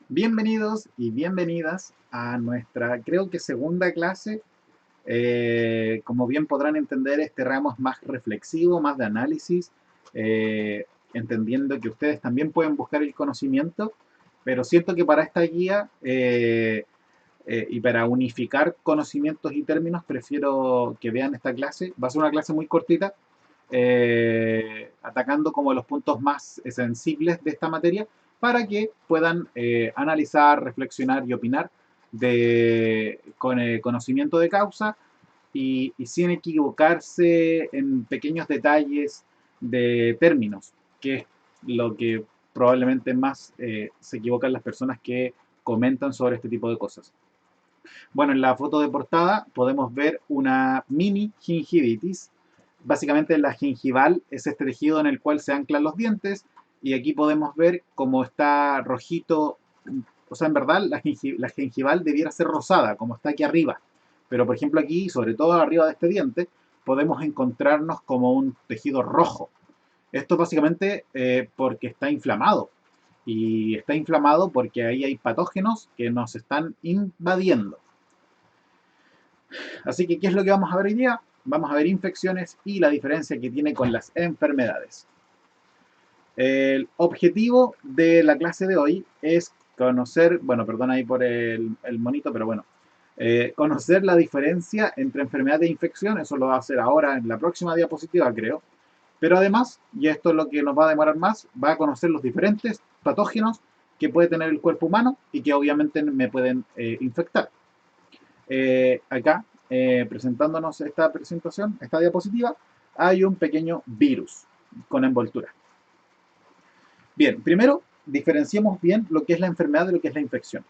Bienvenidos y bienvenidas a nuestra, creo que segunda clase. Como bien podrán entender, este ramo es más reflexivo, más de análisis, entendiendo que ustedes también pueden buscar el conocimiento, pero siento que para esta guía y para unificar conocimientos y términos, prefiero que vean esta clase. Va a ser una clase muy cortita, atacando como los puntos más sensibles de esta materia para que puedan analizar, reflexionar y opinar con el conocimiento de causa y sin equivocarse en pequeños detalles de términos, que es lo que probablemente más se equivocan las personas que comentan sobre este tipo de cosas. Bueno, en la foto de portada podemos ver una mini gingivitis. Básicamente la gingival es este tejido en el cual se anclan los dientes y aquí podemos ver cómo está rojito. O sea, en verdad la gingival debiera ser rosada, como está aquí arriba. Pero por ejemplo aquí, sobre todo arriba de este diente, podemos encontrarnos como un tejido rojo. Esto es básicamente porque está inflamado. Y está inflamado porque ahí hay patógenos que nos están invadiendo. Así que, ¿qué es lo que vamos a ver hoy día? Vamos a ver infecciones y la diferencia que tiene con las enfermedades. El objetivo de la clase de hoy es conocer, bueno, perdón ahí por el monito, pero bueno, conocer la diferencia entre enfermedad e infección. Eso lo va a hacer ahora en la próxima diapositiva, creo. Pero además, y esto es lo que nos va a demorar más, va a conocer los diferentes patógenos que puede tener el cuerpo humano y que obviamente me pueden infectar. Acá, presentándonos esta presentación, esta diapositiva, hay un pequeño virus con envoltura. Bien, primero diferenciemos bien lo que es la enfermedad de lo que es la infección.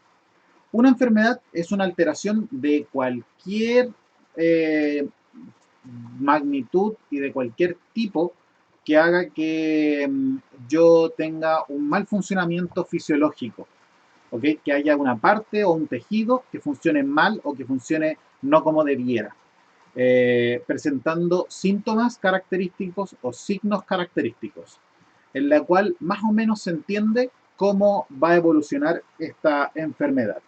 Una enfermedad es una alteración de cualquier eh, magnitud y de cualquier tipo que haga que yo tenga un mal funcionamiento fisiológico. ¿Okay? Que haya una parte o un tejido que funcione mal o que funcione no como debiera, presentando síntomas característicos o signos característicos, en la cual más o menos se entiende cómo va a evolucionar esta enfermedad.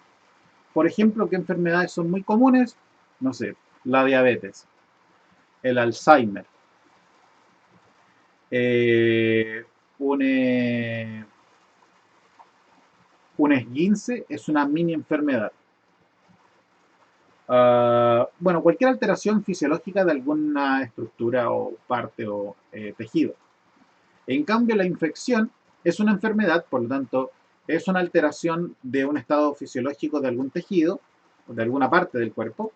Por ejemplo, ¿qué enfermedades son muy comunes? No sé, la diabetes, el Alzheimer, eh, un, eh, un esguince es una mini enfermedad. Bueno, cualquier alteración fisiológica de alguna estructura o parte o tejido. En cambio, la infección es una enfermedad, por lo tanto, es una alteración de un estado fisiológico de algún tejido o de alguna parte del cuerpo,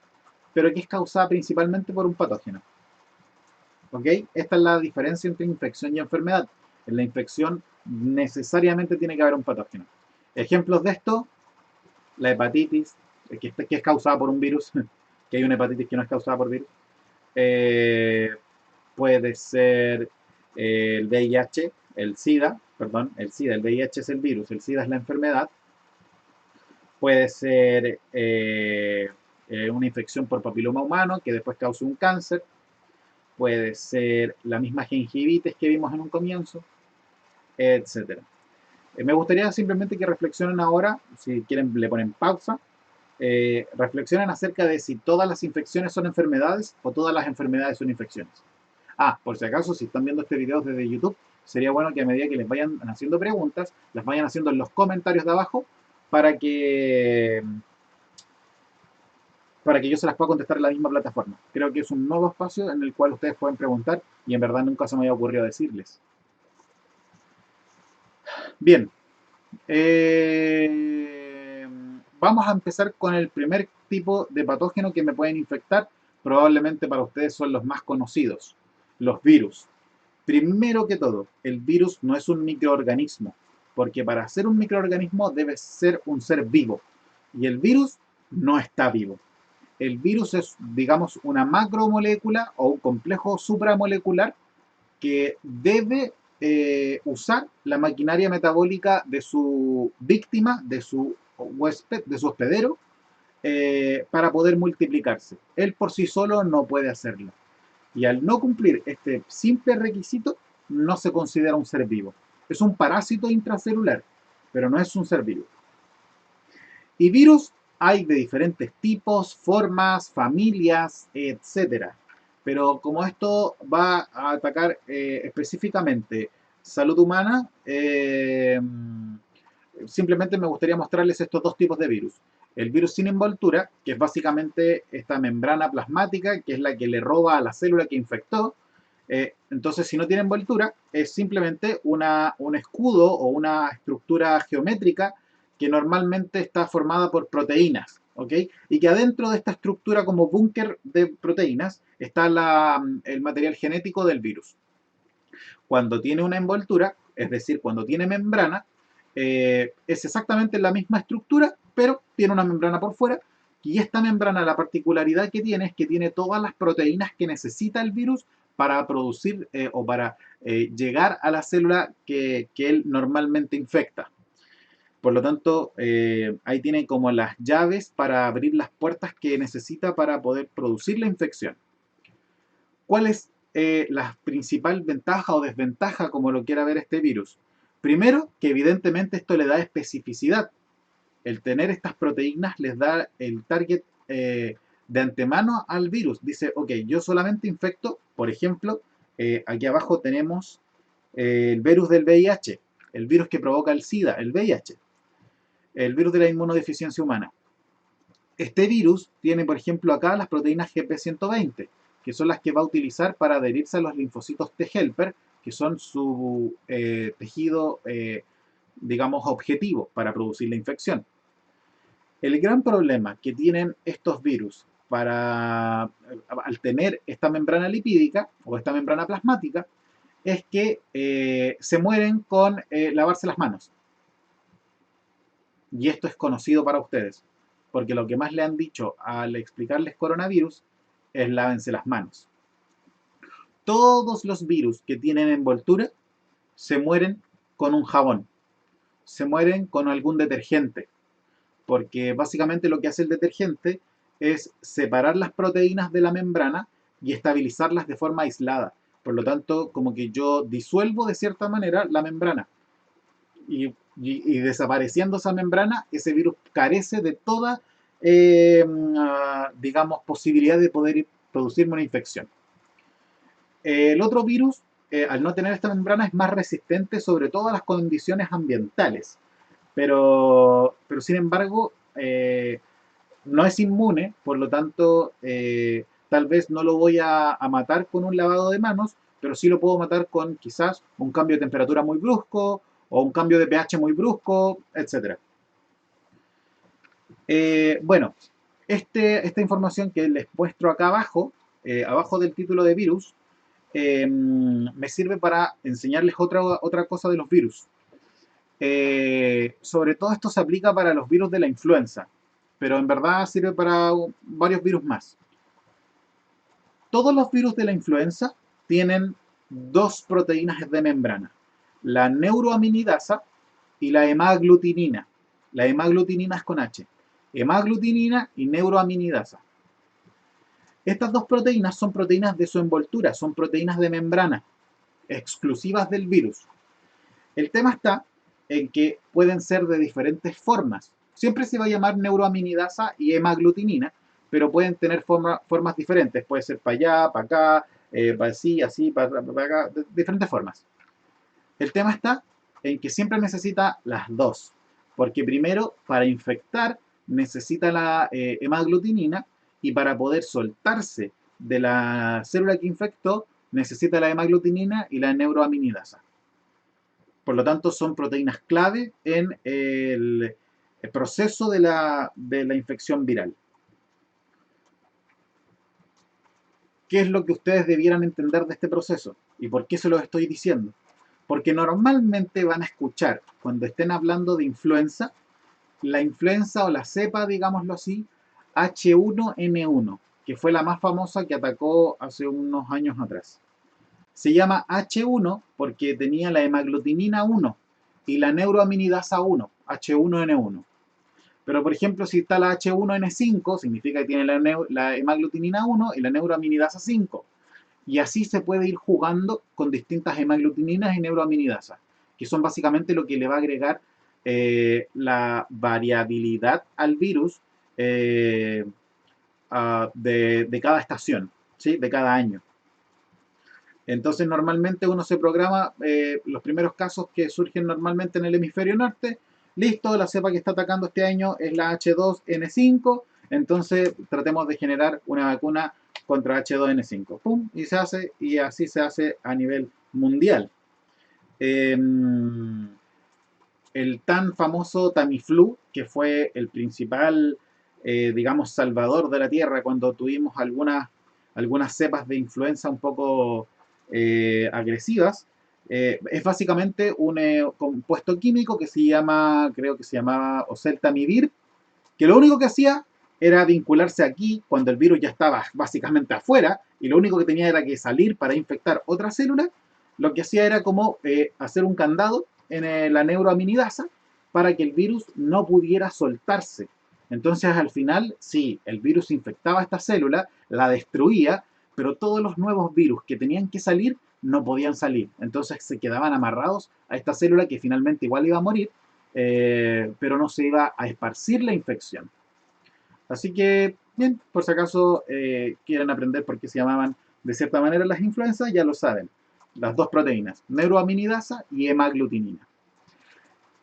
pero que es causada principalmente por un patógeno. ¿Ok? Esta es la diferencia entre infección y enfermedad. En la infección necesariamente tiene que haber un patógeno. Ejemplos de esto, la hepatitis, que es causada por un virus, que hay una hepatitis que no es causada por virus. Eh, Puede ser el VIH, el SIDA, perdón, el SIDA, el VIH es el virus, el SIDA es la enfermedad. Puede ser una infección por papiloma humano que después cause un cáncer. Puede ser la misma gingivitis que vimos en un comienzo, etcétera. Me gustaría simplemente que reflexionen ahora, si quieren le ponen pausa, reflexionen acerca de si todas las infecciones son enfermedades o todas las enfermedades son infecciones. Ah, por si acaso, si están viendo este video desde YouTube, sería bueno que a medida que les vayan haciendo preguntas, las vayan haciendo en los comentarios de abajo para que, para que yo se las pueda contestar en la misma plataforma. Creo que es un nuevo espacio en el cual ustedes pueden preguntar y en verdad nunca se me había ocurrido decirles. Bien, eh, vamos a empezar con el primer tipo de patógeno que me pueden infectar. Probablemente para ustedes son los más conocidos, los virus. Primero que todo, el virus no es un microorganismo, porque para ser un microorganismo debe ser un ser vivo. Y el virus no está vivo. El virus es, digamos, una macromolécula o un complejo supramolecular que debe usar la maquinaria metabólica de su víctima, de su huésped, de su hospedero, para poder multiplicarse. Él por sí solo no puede hacerlo. Y al no cumplir este simple requisito, no se considera un ser vivo. Es un parásito intracelular, pero no es un ser vivo. Y virus hay de diferentes tipos, formas, familias, etcétera. Pero como esto va a atacar específicamente salud humana, simplemente me gustaría mostrarles estos dos tipos de virus. El virus sin envoltura, que es básicamente esta membrana plasmática, que es la que le roba a la célula que infectó. Entonces, si no tiene envoltura, es simplemente un escudo o una estructura geométrica que normalmente está formada por proteínas, ¿ok? Y que adentro de esta estructura como búnker de proteínas está el material genético del virus. Cuando tiene una envoltura, es decir, cuando tiene membrana, es exactamente la misma estructura, pero tiene una membrana por fuera. Y esta membrana, la particularidad que tiene es que tiene todas las proteínas que necesita el virus para producir o para llegar a la célula que él normalmente infecta. Por lo tanto, ahí tiene como las llaves para abrir las puertas que necesita para poder producir la infección. ¿Cuál es la principal ventaja o desventaja, como lo quiera ver este virus? Primero, que evidentemente esto le da especificidad. El tener estas proteínas les da el target de antemano al virus. Dice, ok, yo solamente infecto, por ejemplo, aquí abajo tenemos el virus del VIH, el virus que provoca el SIDA, el VIH, el virus de la inmunodeficiencia humana. Este virus tiene, por ejemplo, acá las proteínas GP120, que son las que va a utilizar para adherirse a los linfocitos T helper, que son su tejido, digamos, objetivo para producir la infección. El gran problema que tienen estos virus al tener esta membrana lipídica o esta membrana plasmática es que se mueren con lavarse las manos. Y esto es conocido para ustedes, porque lo que más le han dicho al explicarles coronavirus es lávense las manos. Todos los virus que tienen envoltura se mueren con un jabón, se mueren con algún detergente, porque básicamente lo que hace el detergente es separar las proteínas de la membrana y estabilizarlas de forma aislada. Por lo tanto, como que yo disuelvo de cierta manera la membrana. Y desapareciendo esa membrana, ese virus carece de toda, digamos, posibilidad de poder producirme una infección. El otro virus, al no tener esta membrana, es más resistente sobre todo a las condiciones ambientales, pero sin embargo, no es inmune, por lo tanto, tal vez no lo voy a matar con un lavado de manos, pero sí lo puedo matar con quizás un cambio de temperatura muy brusco o un cambio de pH muy brusco, etc. Bueno, esta información que les muestro acá abajo, abajo del título de virus, me sirve para enseñarles otra cosa de los virus. Sobre todo esto se aplica para los virus de la influenza, pero en verdad sirve para varios virus más. Todos los virus de la influenza tienen dos proteínas de membrana, la neuroaminidasa y la hemaglutinina. La hemaglutinina es con H. Hemaglutinina y neuroaminidasa. Estas dos proteínas son proteínas de su envoltura, son proteínas de membrana, exclusivas del virus. El tema está en que pueden ser de diferentes formas. Siempre se va a llamar neuroaminidasa y hemaglutinina, pero pueden tener formas diferentes. Puede ser para allá, para acá, para así, para acá, de diferentes formas. El tema está en que siempre necesita las dos, porque primero, para infectar, necesita la hemaglutinina y para poder soltarse de la célula que infectó, necesita la hemaglutinina y la neuroaminidasa. Por lo tanto, son proteínas clave en el proceso de la infección viral. ¿Qué es lo que ustedes debieran entender de este proceso? ¿Y por qué se los estoy diciendo? Porque normalmente van a escuchar, cuando estén hablando de influenza, la influenza o la cepa, digámoslo así, H1N1, que fue la más famosa que atacó hace unos años atrás. Se llama H1 porque tenía la hemaglutinina 1 y la neuroaminidasa 1, H1N1. Pero, por ejemplo, si está la H1N5, significa que tiene la hemaglutinina 1 y la neuroaminidasa 5. Y así se puede ir jugando con distintas hemaglutininas y neuroaminidasas, que son básicamente lo que le va a agregar la variabilidad al virus de cada estación, ¿sí? De cada año. Entonces normalmente uno se programa los primeros casos que surgen normalmente en el hemisferio norte. Listo, la cepa que está atacando este año es la H2N5, entonces tratemos de generar una vacuna contra H2N5. ¡Pum! Y se hace, y así se hace a nivel mundial. El tan famoso Tamiflu, que fue el principal, digamos, salvador de la Tierra cuando tuvimos algunas cepas de influenza un poco agresivas, es básicamente un compuesto químico que se llama, creo que se llamaba oseltamivir, que lo único que hacía era vincularse aquí cuando el virus ya estaba básicamente afuera y lo único que tenía era que salir para infectar otra célula. Lo que hacía era como hacer un candado en la neuroaminidasa para que el virus no pudiera soltarse. Entonces al final, sí, el virus infectaba esta célula, la destruía, pero todos los nuevos virus que tenían que salir no podían salir. Entonces se quedaban amarrados a esta célula que finalmente igual iba a morir, pero no se iba a esparcir la infección. Así que, bien, por si acaso quieren aprender por qué se llamaban de cierta manera las influencias, ya lo saben. Las dos proteínas, neuroaminidasa y hemaglutinina.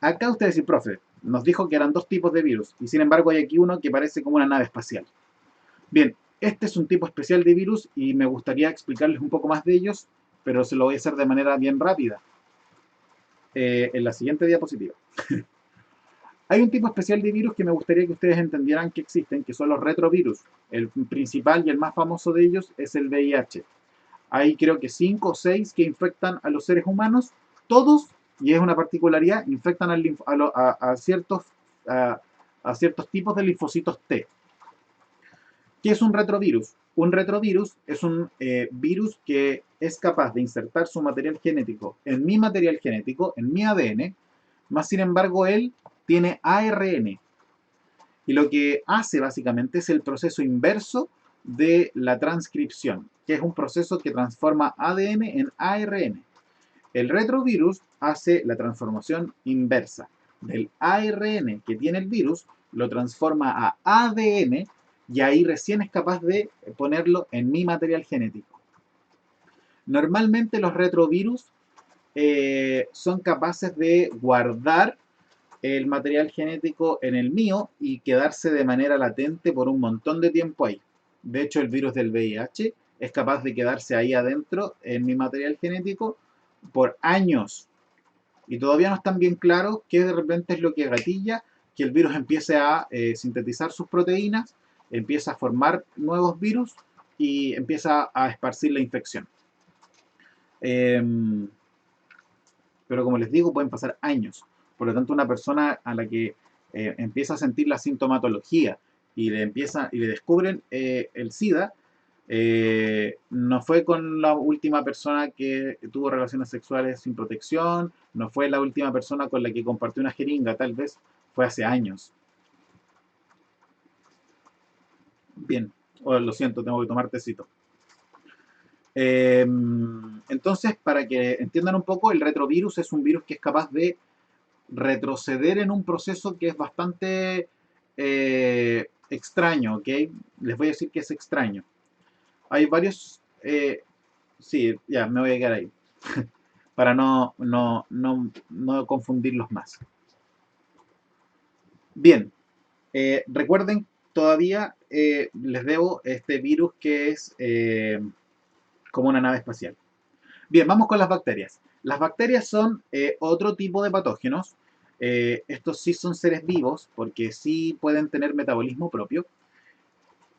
Acá usted dice, profe, nos dijo que eran dos tipos de virus, y sin embargo hay aquí uno que parece como una nave espacial. Bien, este es un tipo especial de virus y me gustaría explicarles un poco más de ellos, pero se lo voy a hacer de manera bien rápida. En la siguiente diapositiva. Hay un tipo especial de virus que me gustaría que ustedes entendieran que existen, que son los retrovirus. El principal y el más famoso de ellos es el VIH. Hay creo que 5 o 6 que infectan a los seres humanos. Todos, y es una particularidad, infectan a ciertos tipos de linfocitos T. ¿Qué es un retrovirus? Un retrovirus es un virus que es capaz de insertar su material genético en mi material genético, en mi ADN, más sin embargo él tiene ARN. Y lo que hace básicamente es el proceso inverso de la transcripción, que es un proceso que transforma ADN en ARN. El retrovirus hace la transformación inversa. Del ARN que tiene el virus, lo transforma a ADN y ahí recién es capaz de ponerlo en mi material genético. Normalmente los retrovirus son capaces de guardar el material genético en el mío y quedarse de manera latente por un montón de tiempo ahí. De hecho, el virus del VIH es capaz de quedarse ahí adentro en mi material genético por años. Y todavía no están bien claros qué de repente es lo que gatilla que el virus empiece a sintetizar sus proteínas, empieza a formar nuevos virus y empieza a esparcir la infección. Pero como les digo, pueden pasar años. Por lo tanto, una persona a la que empieza a sentir la sintomatología y le descubren el SIDA, no fue con la última persona que tuvo relaciones sexuales sin protección, no fue la última persona con la que compartió una jeringa, tal vez fue hace años. Bien, lo siento, tengo que tomar tecito. Entonces, para que entiendan un poco, el retrovirus es un virus que es capaz de retroceder en un proceso que es bastante extraño, ¿ok? Les voy a decir que es extraño. Hay varios... sí, ya, me voy a quedar ahí. Para no confundirlos más. Bien, recuerden, todavía les debo este virus que es como una nave espacial. Bien, vamos con las bacterias. Las bacterias son otro tipo de patógenos. Estos sí son seres vivos porque sí pueden tener metabolismo propio.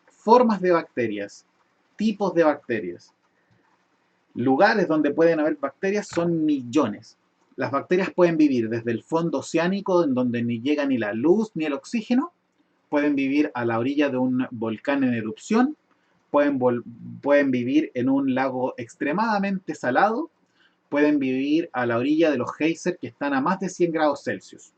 Formas de bacterias, tipos de bacterias, lugares donde pueden haber bacterias son millones. Las bacterias pueden vivir desde el fondo oceánico, en donde ni llega ni la luz ni el oxígeno. Pueden vivir a la orilla de un volcán en erupción. Pueden vivir en un lago extremadamente salado. Pueden vivir a la orilla de los geysers que están a más de 100 grados Celsius.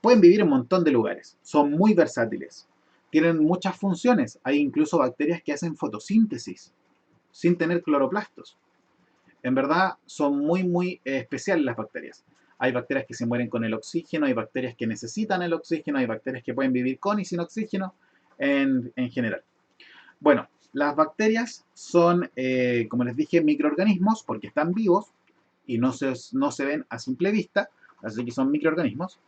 Pueden vivir en un montón de lugares. Son muy versátiles. Tienen muchas funciones. Hay incluso bacterias que hacen fotosíntesis sin tener cloroplastos. En verdad son muy, muy especiales las bacterias. Hay bacterias que se mueren con el oxígeno, hay bacterias que necesitan el oxígeno, hay bacterias que pueden vivir con y sin oxígeno en general. Bueno, las bacterias son, como les dije, microorganismos porque están vivos y no se ven a simple vista, así que son microorganismos,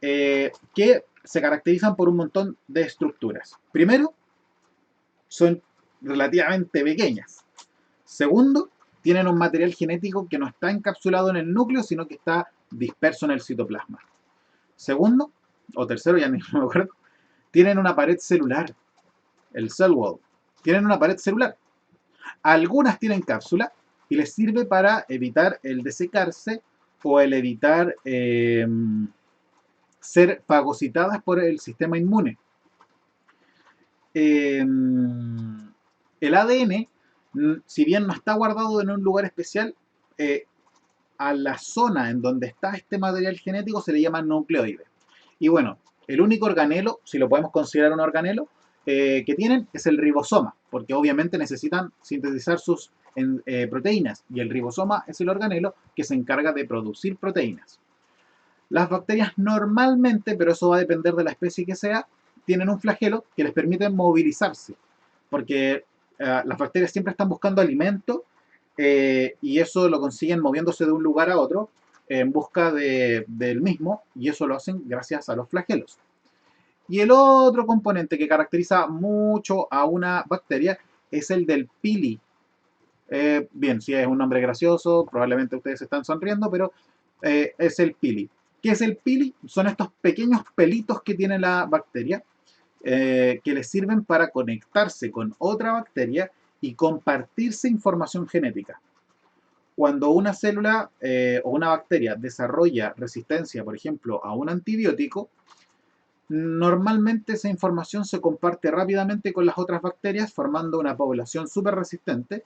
que se caracterizan por un montón de estructuras. Primero, son relativamente pequeñas. Segundo, tienen un material genético que no está encapsulado en el núcleo, sino que está disperso en el citoplasma. Segundo, o tercero, ya ni me acuerdo, tienen una pared celular, el cell wall. Tienen una pared celular. Algunas tienen cápsula y les sirve para evitar el desecarse o el evitar ser fagocitadas por el sistema inmune. El ADN, si bien no está guardado en un lugar especial, a la zona en donde está este material genético se le llama nucleoide. Y bueno, el único organelo, si lo podemos considerar un organelo, que tienen es el ribosoma, porque obviamente necesitan sintetizar sus proteínas, y el ribosoma es el organelo que se encarga de producir proteínas. Las bacterias normalmente, pero eso va a depender de la especie que sea, tienen un flagelo que les permite movilizarse, porque las bacterias siempre están buscando alimento y eso lo consiguen moviéndose de un lugar a otro en busca del mismo, y eso lo hacen gracias a los flagelos. Y el otro componente que caracteriza mucho a una bacteria es el del pili. Bien, si es un nombre gracioso, probablemente ustedes están sonriendo, pero es el pili. ¿Qué es el pili? Son estos pequeños pelitos que tiene la bacteria que les sirven para conectarse con otra bacteria y compartirse información genética. Cuando una célula o una bacteria desarrolla resistencia, por ejemplo, a un antibiótico, normalmente esa información se comparte rápidamente con las otras bacterias, formando una población súper resistente,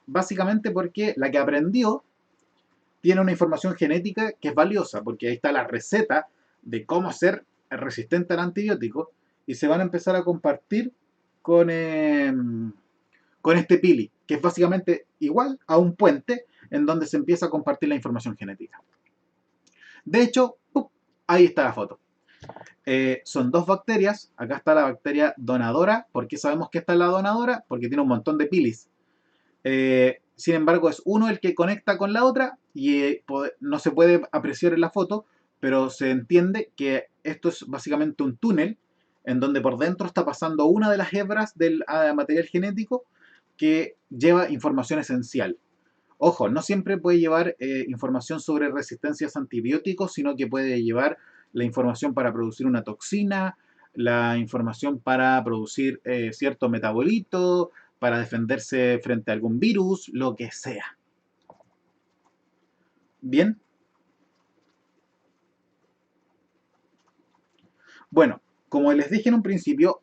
básicamente porque la que aprendió tiene una información genética que es valiosa, porque ahí está la receta de cómo ser resistente al antibiótico, y se van a empezar a compartir con este pili, que es básicamente igual a un puente en donde se empieza a compartir la información genética. De hecho, ahí está la foto. Son dos bacterias. Acá está la bacteria donadora. ¿Por qué sabemos que esta es la donadora? Porque tiene un montón de pilis. Sin embargo, es uno el que conecta con la otra y no se puede apreciar en la foto, pero se entiende que esto es básicamente un túnel en donde por dentro está pasando una de las hebras del material genético que lleva información esencial. Ojo, no siempre puede llevar información sobre resistencias a antibióticos, sino que puede llevar la información para producir una toxina, la información para producir cierto metabolito, para defenderse frente a algún virus, lo que sea. Bien. Bueno, como les dije en un principio,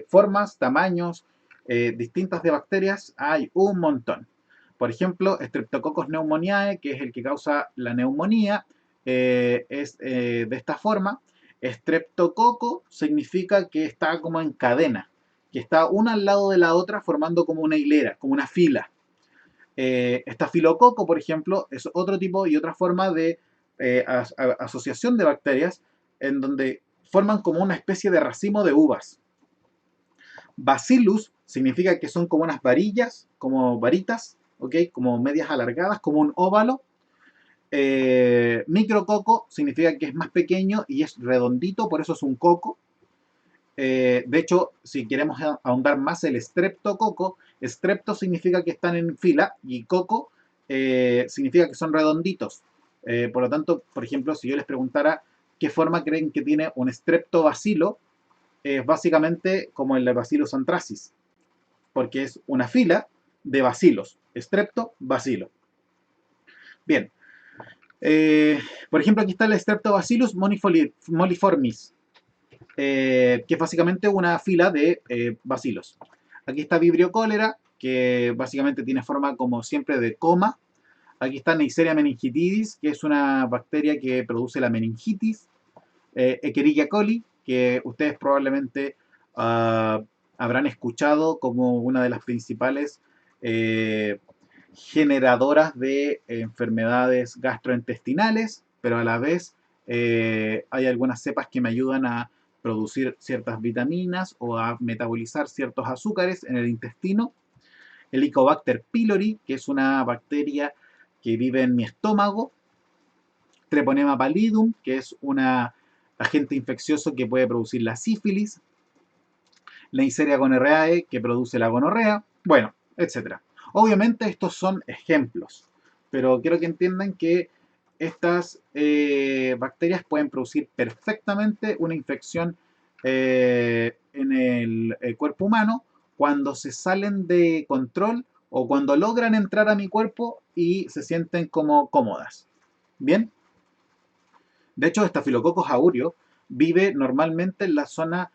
formas, tamaños distintas de bacterias hay un montón. Por ejemplo, Streptococcus pneumoniae, que es el que causa la neumonía, es de esta forma. Streptococo significa que está como en cadena, que está una al lado de la otra formando como una hilera, como una fila. Estafilococo, por ejemplo, es otro tipo y otra forma de asociación de bacterias en donde forman como una especie de racimo de uvas. Bacillus significa que son como unas varillas, como varitas, ¿ok? Como medias alargadas, como un óvalo. Micrococo significa que es más pequeño y es redondito, por eso es un coco. De hecho, si queremos ahondar más el streptococo, strepto significa que están en fila y coco significa que son redonditos. Por lo tanto, por ejemplo, si yo les preguntara qué forma creen que tiene un streptobacilo, es básicamente como el Bacillus anthracis, porque es una fila de bacilos, streptobacilo. Bien, por ejemplo, aquí está el Streptobacillus moliformis, que es básicamente una fila de bacilos. Aquí está Vibrio cholera, que básicamente tiene forma como siempre de coma. Aquí está Neisseria meningitidis, que es una bacteria que produce la meningitis. Escherichia coli, que ustedes probablemente habrán escuchado como una de las principales generadoras de enfermedades gastrointestinales, pero a la vez hay algunas cepas que me ayudan a producir ciertas vitaminas o a metabolizar ciertos azúcares en el intestino. Helicobacter pylori, que es una bacteria que vive en mi estómago. Treponema pallidum, que es un agente infeccioso que puede producir la sífilis. Neisseria gonorrhoeae, que produce la gonorrea. Bueno, etcétera. Obviamente estos son ejemplos, pero quiero que entiendan que estas bacterias pueden producir perfectamente una infección en el cuerpo humano cuando se salen de control o cuando logran entrar a mi cuerpo y se sienten como cómodas. ¿Bien? De hecho, Staphylococcus aureus vive normalmente en la zona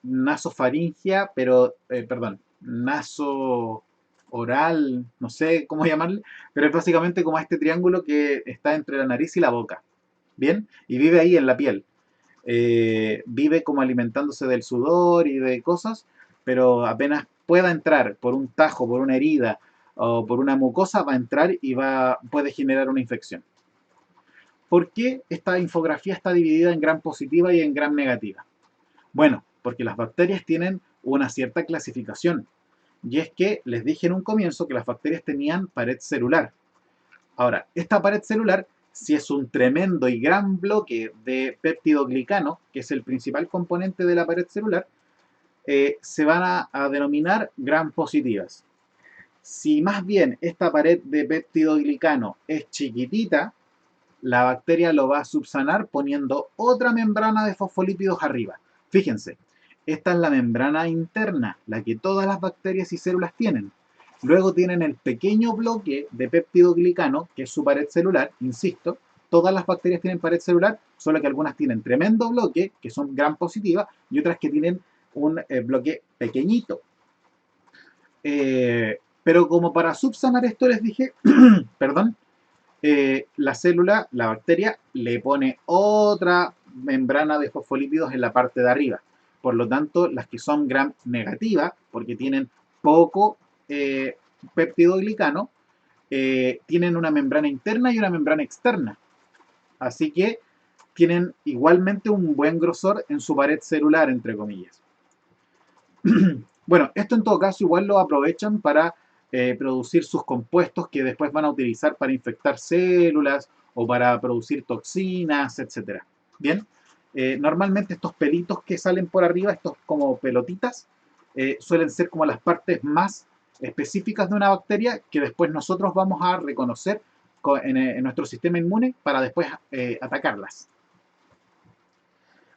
nasofaringea, pero, perdón, naso oral, no sé cómo llamarle, pero es básicamente como este triángulo que está entre la nariz y la boca. ¿Bien? Y vive ahí en la piel. Vive como alimentándose del sudor y de cosas, pero apenas pueda entrar por un tajo, por una herida o por una mucosa, va a entrar y puede generar una infección. ¿Por qué esta infografía está dividida en gran positiva y en gran negativa? Bueno, porque las bacterias tienen una cierta clasificación. Y es que les dije en un comienzo que las bacterias tenían pared celular. Ahora, esta pared celular, si es un tremendo y gran bloque de péptidoglicano, que es el principal componente de la pared celular, se van a denominar gram positivas. Si más bien esta pared de péptidoglicano es chiquitita, la bacteria lo va a subsanar poniendo otra membrana de fosfolípidos arriba. Fíjense, esta es la membrana interna, la que todas las bacterias y células tienen. Luego tienen el pequeño bloque de péptidoglicano, que es su pared celular, insisto, todas las bacterias tienen pared celular, solo que algunas tienen tremendo bloque, que son gram positivas, y otras que tienen un bloque pequeñito. Pero como para subsanar esto les dije, perdón, la célula, la bacteria, le pone otra membrana de fosfolípidos en la parte de arriba. Por lo tanto, las que son gram negativas, porque tienen poco peptidoglicano, tienen una membrana interna y una membrana externa. Así que tienen igualmente un buen grosor en su pared celular, entre comillas. Bueno, esto en todo caso igual lo aprovechan para producir sus compuestos que después van a utilizar para infectar células o para producir toxinas, etc. Bien, normalmente estos pelitos que salen por arriba, estos como pelotitas, suelen ser como las partes más específicas de una bacteria que después nosotros vamos a reconocer en nuestro sistema inmune para después atacarlas.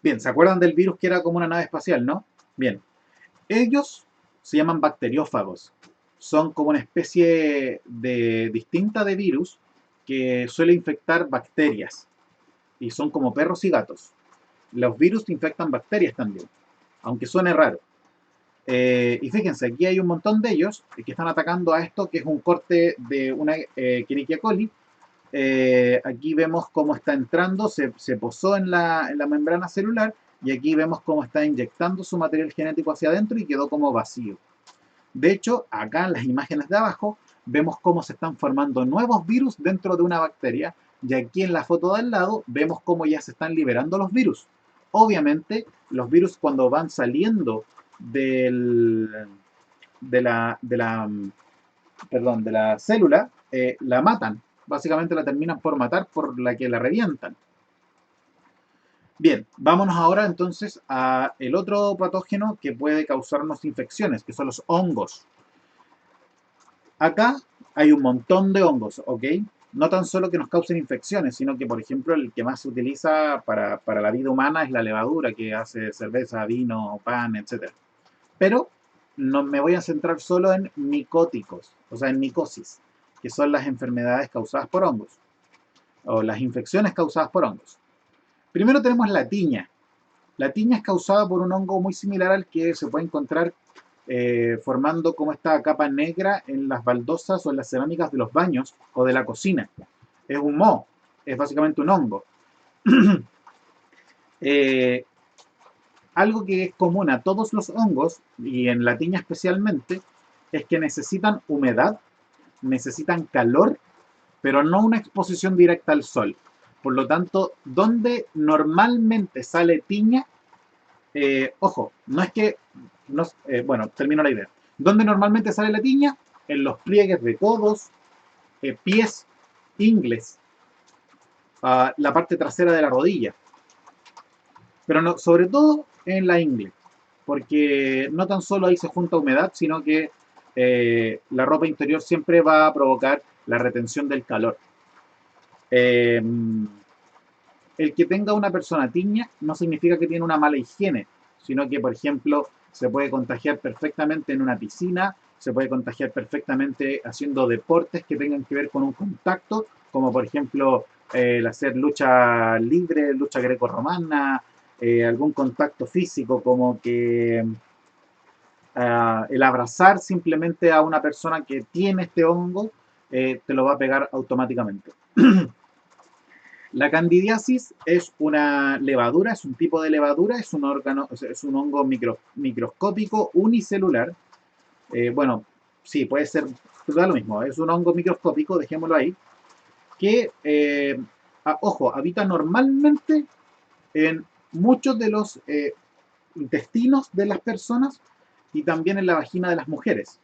Bien, ¿se acuerdan del virus que era como una nave espacial, no? Bien, ellos se llaman bacteriófagos. Son como una especie distinta de virus que suele infectar bacterias. Y son como perros y gatos. Los virus infectan bacterias también, aunque suene raro. Y fíjense, aquí hay un montón de ellos que están atacando a esto, que es un corte de una Escherichia coli. Aquí vemos cómo está entrando, se posó en la membrana celular, y aquí vemos cómo está inyectando su material genético hacia adentro y quedó como vacío. De hecho, acá en las imágenes de abajo vemos cómo se están formando nuevos virus dentro de una bacteria, y aquí en la foto de al lado vemos cómo ya se están liberando los virus. Obviamente, los virus cuando van saliendo de la célula, la matan. Básicamente la terminan por matar, por la que la revientan. Bien, vámonos ahora entonces a el otro patógeno que puede causarnos infecciones, que son los hongos. Acá hay un montón de hongos, ¿ok? No tan solo que nos causen infecciones, sino que, por ejemplo, el que más se utiliza para la vida humana es la levadura, que hace cerveza, vino, pan, etc. Pero no me voy a centrar solo en micóticos, o sea, en micosis, que son las enfermedades causadas por hongos, o las infecciones causadas por hongos. Primero tenemos la tiña. La tiña es causada por un hongo muy similar al que se puede encontrar formando como esta capa negra en las baldosas o en las cerámicas de los baños o de la cocina. Es un moho, es básicamente un hongo. Algo que es común a todos los hongos, y en la tiña especialmente, es que necesitan humedad necesitan calor, pero no una exposición directa al sol. Por lo tanto, donde normalmente sale tiña, ojo, no es que, no, bueno, termino la idea. Donde normalmente sale la tiña, en los pliegues de codos, pies, ingles, la parte trasera de la rodilla, pero no, sobre todo en la ingle, porque no tan solo ahí se junta humedad, sino que la ropa interior siempre va a provocar la retención del calor. Eh, el que tenga una persona tiña no significa que tiene una mala higiene, sino que, por ejemplo, se puede contagiar perfectamente en una piscina, se puede contagiar perfectamente haciendo deportes que tengan que ver con un contacto, como por ejemplo el hacer lucha libre, lucha grecorromana, algún contacto físico, como que el abrazar simplemente a una persona que tiene este hongo, te lo va a pegar automáticamente. La candidiasis es una levadura, es un tipo de levadura, es un órgano, es un hongo microscópico unicelular. Bueno, sí, puede ser, da lo mismo, es un hongo microscópico, dejémoslo ahí, que, ojo, habita normalmente en muchos de los intestinos de las personas y también en la vagina de las mujeres.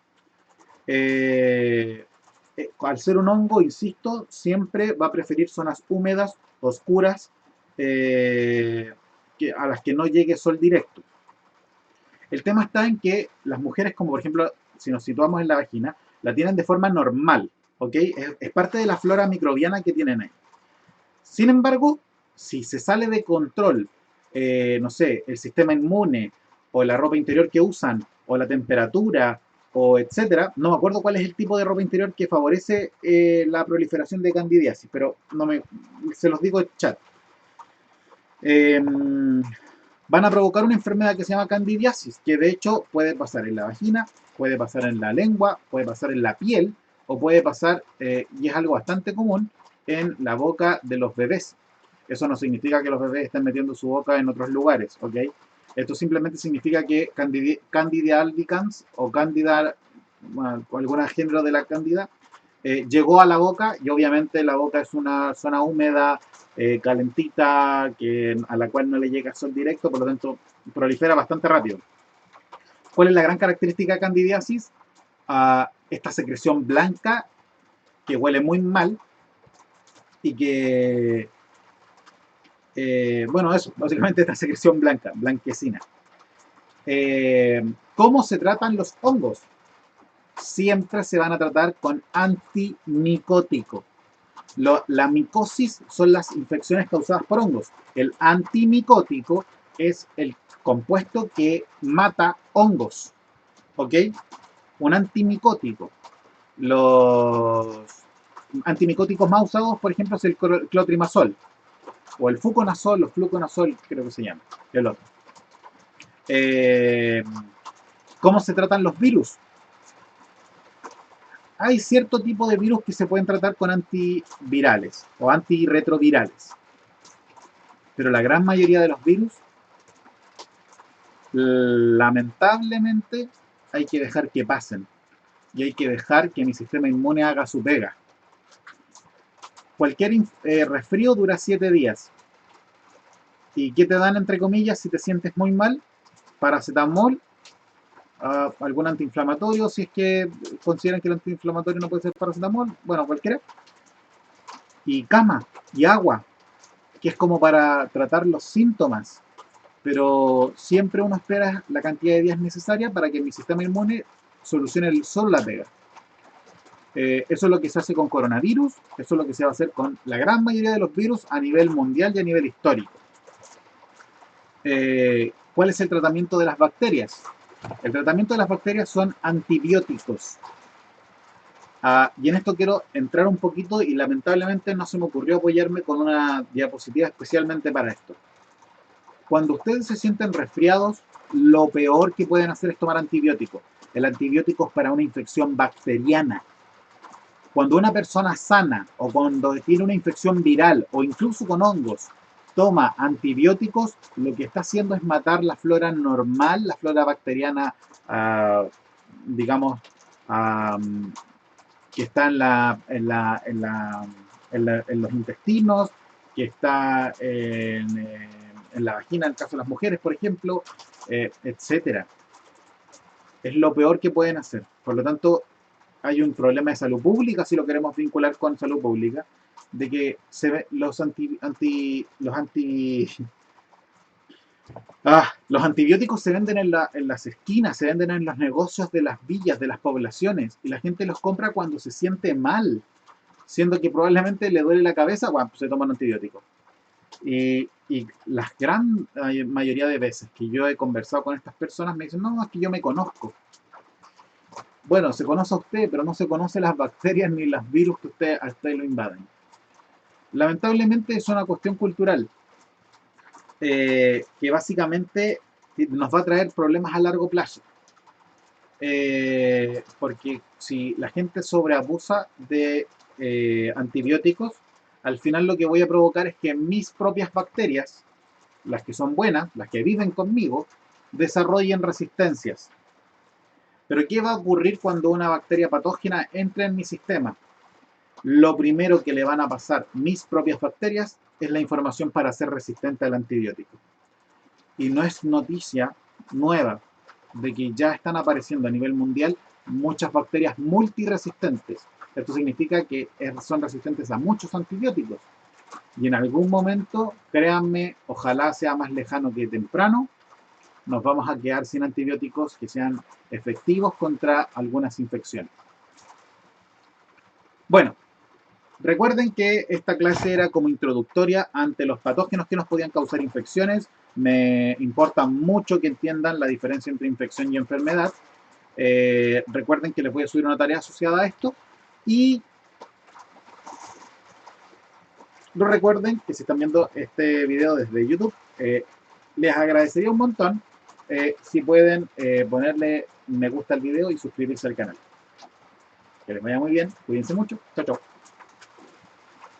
Al ser un hongo, insisto, siempre va a preferir zonas húmedas, oscuras, a las que no llegue sol directo. El tema está en que las mujeres, como por ejemplo, si nos situamos en la vagina, la tienen de forma normal, ¿ok? Es parte de la flora microbiana que tienen ahí. Sin embargo, si se sale de control, no sé, el sistema inmune, o la ropa interior que usan, o la temperatura, o etcétera, no me acuerdo cuál es el tipo de ropa interior que favorece la proliferación de candidiasis, pero se los digo en chat. Van a provocar una enfermedad que se llama candidiasis, que de hecho puede pasar en la vagina, puede pasar en la lengua, puede pasar en la piel, o puede pasar, y es algo bastante común, en la boca de los bebés. Eso no significa que los bebés estén metiendo su boca en otros lugares, ¿ok? Esto simplemente significa que Candida albicans o Candida, bueno, algún género de la Candida, llegó a la boca y obviamente la boca es una zona húmeda, calentita, a la cual no le llega sol directo, por lo tanto prolifera bastante rápido. ¿Cuál es la gran característica de candidiasis? Esta secreción blanca que huele muy mal y que, bueno, eso, básicamente esta secreción blanca, blanquecina. ¿Cómo se tratan los hongos? Siempre se van a tratar con antimicótico. La micosis son las infecciones causadas por hongos. El antimicótico es el compuesto que mata hongos. ¿Ok? Un antimicótico. Los antimicóticos más usados, por ejemplo, es el clotrimazol. O el fluconazol, o fluconazol, creo que se llama. El otro. ¿Cómo se tratan los virus? Hay cierto tipo de virus que se pueden tratar con antivirales o antirretrovirales. Pero la gran mayoría de los virus, lamentablemente, hay que dejar que pasen. Y hay que dejar que mi sistema inmune haga su pega. Cualquier resfrío dura 7 días. ¿Y qué te dan, entre comillas, si te sientes muy mal? Paracetamol, algún antiinflamatorio, si es que consideran que el antiinflamatorio no puede ser paracetamol, bueno, cualquiera. Y cama, y agua, que es como para tratar los síntomas. Pero siempre uno espera la cantidad de días necesaria para que mi sistema inmune solucione solo la pega. Eso es lo que se hace con coronavirus, eso es lo que se va a hacer con la gran mayoría de los virus a nivel mundial y a nivel histórico. ¿Cuál es el tratamiento de las bacterias? El tratamiento de las bacterias son antibióticos. Y en esto quiero entrar un poquito y lamentablemente no se me ocurrió apoyarme con una diapositiva especialmente para esto. Cuando ustedes se sienten resfriados, lo peor que pueden hacer es tomar antibióticos. El antibiótico es para una infección bacteriana. Cuando una persona sana o cuando tiene una infección viral o incluso con hongos toma antibióticos, lo que está haciendo es matar la flora normal, la flora bacteriana, digamos, que está en los intestinos, que está en la vagina, en el caso de las mujeres, por ejemplo, etcétera. Es lo peor que pueden hacer. Por lo tanto, hay un problema de salud pública, si lo queremos vincular con salud pública, de que los antibióticos se venden en las esquinas, se venden en los negocios de las villas, de las poblaciones, y la gente los compra cuando se siente mal, siendo que probablemente le duele la cabeza, bueno, pues se toma un antibiótico. Y la gran mayoría de veces que yo he conversado con estas personas me dicen, no, es que yo me conozco. Bueno, se conoce a usted, pero no se conoce las bacterias ni los virus que a usted lo invaden. Lamentablemente es una cuestión cultural que básicamente nos va a traer problemas a largo plazo. Porque si la gente sobreabusa de antibióticos, al final lo que voy a provocar es que mis propias bacterias, las que son buenas, las que viven conmigo, desarrollen resistencias. Pero ¿qué va a ocurrir cuando una bacteria patógena entre en mi sistema? Lo primero que le van a pasar mis propias bacterias es la información para ser resistente al antibiótico. Y no es noticia nueva de que ya están apareciendo a nivel mundial muchas bacterias multiresistentes. Esto significa que son resistentes a muchos antibióticos. Y en algún momento, créanme, ojalá sea más lejano que temprano, nos vamos a quedar sin antibióticos que sean efectivos contra algunas infecciones. Bueno, recuerden que esta clase era como introductoria ante los patógenos que nos podían causar infecciones. Me importa mucho que entiendan la diferencia entre infección y enfermedad. Recuerden que les voy a subir una tarea asociada a esto. Y no recuerden que si están viendo este video desde YouTube, les agradecería un montón si pueden ponerle me gusta al video y suscribirse al canal. Que les vaya muy bien, cuídense mucho, chao chao.